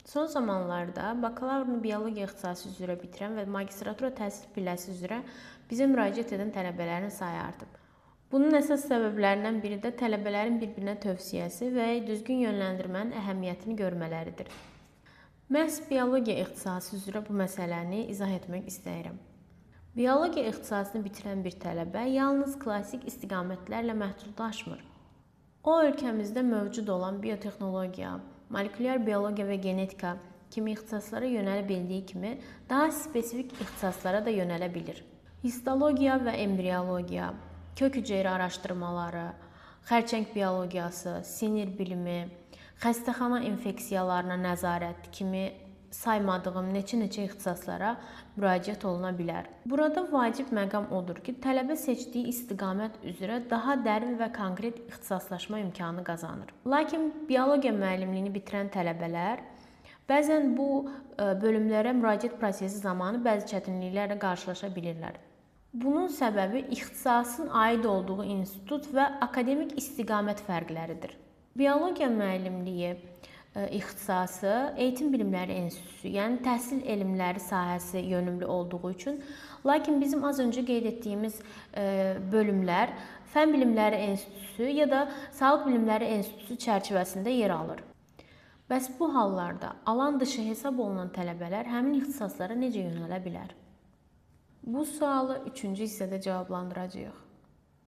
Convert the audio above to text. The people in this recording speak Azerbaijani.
Son zamanlarda bakalavr biologiya ixtisası üzrə bitirən və magistratura təhsil pilləsi üzrə bizə müraciət edən tələbələrin sayı artıb. Bunun əsas səbəblərindən biri də tələbələrin bir-birinə tövsiyəsi və düzgün yönləndirmənin əhəmiyyətini görmələridir. Məhz biologiya ixtisası üzrə bu məsələni izah etmək istəyirəm. Biologiya ixtisasını bitirən bir tələbə yalnız klassik istiqamətlərlə məhdudlaşmır. O, ölkəmizdə mövcud olan biotexnologiya, molekulyar biologiya və genetika kimi ixtisaslara yönələ bildiyi kimi, daha spesifik ixtisaslara da yönələ bilir. Histologiya və embriologiya, kök hüceyrə araşdırmaları, xərçəng biologiyası, sinir bilimi, xəstəxana infeksiyalarına nəzarət kimi saymadığım neçə ixtisaslara müraciət oluna bilər. Burada vacib məqam odur ki, tələbə seçdiyi istiqamət üzrə daha dərin və konkret ixtisaslaşma imkanı qazanır. Lakin biologiya müəllimliyini bitirən tələbələr bəzən bu bölümlərə müraciət prosesi zamanı bəzi çətinliklərlə qarşılaşa bilirlər. Bunun səbəbi ixtisasın aid olduğu institut və akademik istiqamət fərqləridir. Biologiya müəllimliyi ixtisası Eğitim Bilimləri Enstitüsü, yəni təhsil elmləri sahəsi yönümlü olduğu üçün, lakin bizim az öncə qeyd etdiyimiz bölümlər Fənn Bilimləri Enstitüsü ya da Sağlıq Bilimləri Enstitüsü çərçivəsində yer alır. Bəs bu hallarda alan dışı hesab olunan tələbələr həmin ixtisaslara necə yönələ bilər? Bu sualı 3-cü hissədə cavablandıracağıq.